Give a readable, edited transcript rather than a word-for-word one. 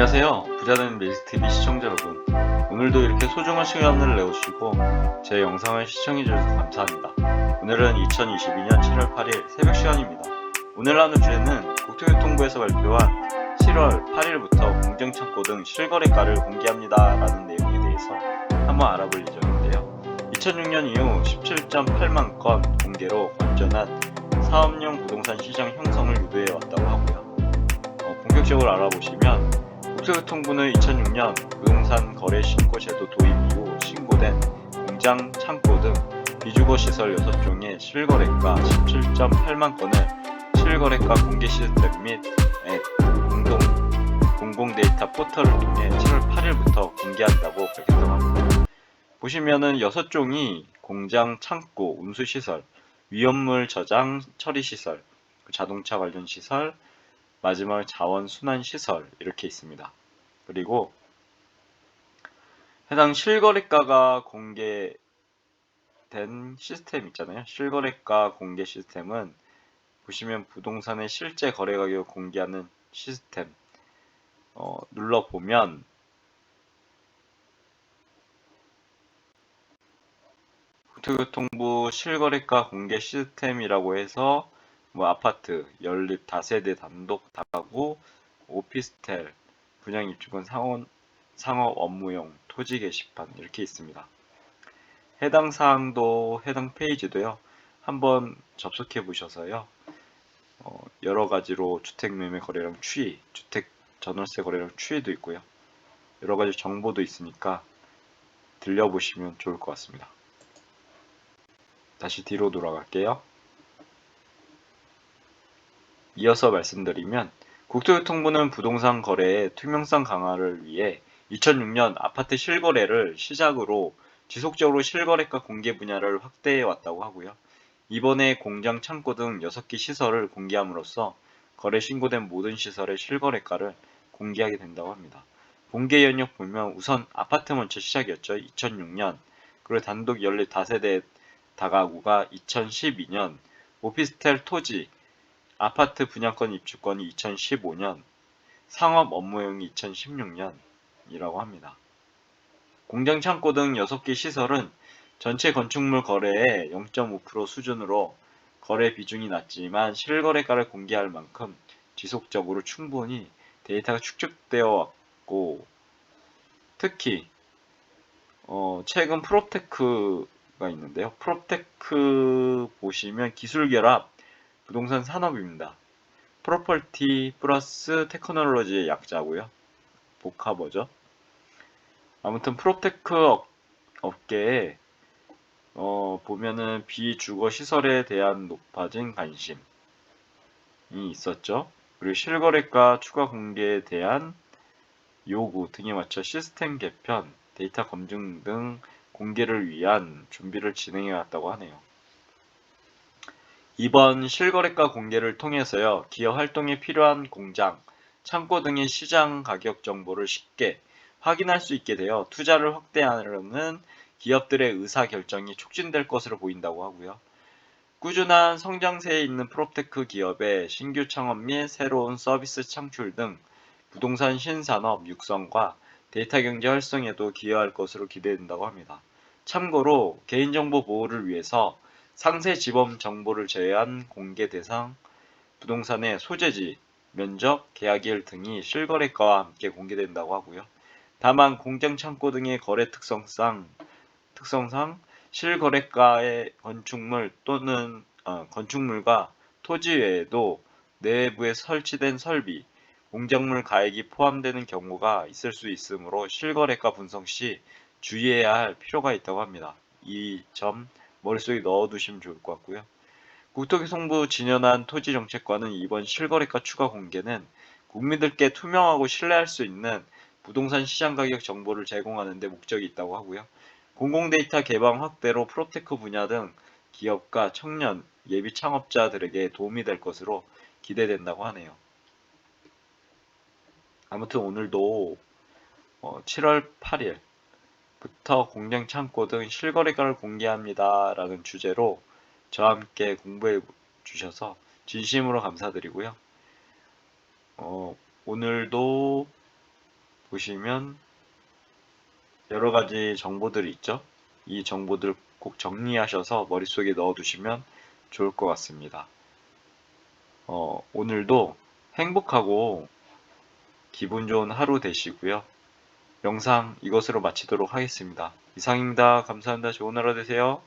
안녕하세요. 부자되는 매직TV 시청자 여러분. 오늘도 이렇게 소중한 시간을 내주시고 제 영상을 시청해주셔서 감사합니다. 오늘은 2022년 7월 8일 새벽 시간입니다. 오늘 나눌 주제는 국토교통부에서 발표한 7월 8일부터 공정창고 등 실거래가를 공개합니다 라는 내용에 대해서 한번 알아볼 예정인데요. 2006년 이후 17.8만 건 공개로 건전한 사업용 부동산 시장 형성을 유도해 왔다고 하고요. 본격적으로 알아보시면 국토교통부는 2006년 부동산 거래 신고 제도 도입 이후 신고된 공장, 창고 등 비주거 시설 6종의 실거래가 17.8만 건을 실거래가 공개 시스템 및 공공 데이터 포털을 통해 7월 8일부터 공개한다고 밝혔다고 합니다. 보시면은 6종이 공장, 창고, 운수시설, 위험물 저장 처리 시설, 자동차 관련 시설, 마지막 자원순환시설 이렇게 있습니다. 그리고 해당 실거래가가 공개된 시스템 있잖아요. 실거래가 공개 시스템은 보시면 부동산의 실제 거래 가격을 공개하는 시스템 눌러보면 국토교통부 실거래가 공개 시스템이라고 해서 아파트, 연립, 다세대, 단독, 다가구, 오피스텔, 분양 입주권 상업 업무용, 토지 게시판 이렇게 있습니다. 해당 사항도 해당 페이지도요. 한번 접속해 보셔서요. 여러 가지로 주택 매매 거래량 추이, 주택 전월세 거래량 추이도 있고요. 여러 가지 정보도 있으니까 들려보시면 좋을 것 같습니다. 다시 뒤로 돌아갈게요. 이어서 말씀드리면 국토교통부는 부동산 거래의 투명성 강화를 위해 2006년 아파트 실거래를 시작으로 지속적으로 실거래가 공개 분야를 확대해 왔다고 하고요. 이번에 공장, 창고 등 6개 시설을 공개함으로써 거래 신고된 모든 시설의 실거래가를 공개하게 된다고 합니다. 공개 연역 보면 우선 아파트 먼저 시작이었죠. 2006년. 그리고 단독 연립 다세대 다가구가 2012년, 오피스텔 토지, 아파트 분양권 입주권이 2015년, 상업 업무용이 2016년이라고 합니다. 공장, 창고 등 6개 시설은 전체 건축물 거래의 0.5% 수준으로 거래 비중이 낮지만 실거래가를 공개할 만큼 지속적으로 충분히 데이터가 축적되어 왔고, 특히 최근 프롭테크가 있는데요. 프롭테크 보시면 기술결합 부동산 산업입니다. 프로퍼티 플러스 테크놀로지의 약자고요. 복합어죠. 아무튼 프롭테크 업계에 보면은 비주거 시설에 대한 높아진 관심이 있었죠. 그리고 실거래가 추가 공개에 대한 요구 등에 맞춰 시스템 개편, 데이터 검증 등 공개를 위한 준비를 진행해 왔다고 하네요. 이번 실거래가 공개를 통해서요, 기업 활동에 필요한 공장, 창고 등의 시장 가격 정보를 쉽게 확인할 수 있게 되어 투자를 확대하려는 기업들의 의사 결정이 촉진될 것으로 보인다고 하고요. 꾸준한 성장세에 있는 프롭테크 기업의 신규 창업 및 새로운 서비스 창출 등 부동산 신산업 육성과 데이터 경제 활성에도 기여할 것으로 기대된다고 합니다. 참고로 개인정보 보호를 위해서 상세 지번 정보를 제외한 공개 대상 부동산의 소재지, 면적, 계약일 등이 실거래가와 함께 공개된다고 하고요. 다만 공장 창고 등의 거래 특성상 실거래가의 건축물 또는 건축물과 토지 외에도 내부에 설치된 설비, 공작물 가액이 포함되는 경우가 있을 수 있으므로 실거래가 분석 시 주의해야 할 필요가 있다고 합니다. 이 점 머릿속에 넣어두시면 좋을 것 같고요. 국토교통부 진연한 토지정책과는 이번 실거래가 추가 공개는 국민들께 투명하고 신뢰할 수 있는 부동산 시장 가격 정보를 제공하는 데 목적이 있다고 하고요. 공공데이터 개방 확대로 프로테크 분야 등 기업과 청년, 예비 창업자들에게 도움이 될 것으로 기대된다고 하네요. 아무튼 오늘도 7월 8일부터 공장 창고 등 실거래가를 공개합니다 라는 주제로 저와 함께 공부해 주셔서 진심으로 감사드리고요. 오늘도 보시면 여러 가지 정보들이 있죠. 이 정보들 꼭 정리하셔서 머릿속에 넣어 두시면 좋을 것 같습니다. 오늘도 행복하고 기분 좋은 하루 되시고요. 영상 이것으로 마치도록 하겠습니다. 이상입니다. 감사합니다. 좋은 하루 되세요.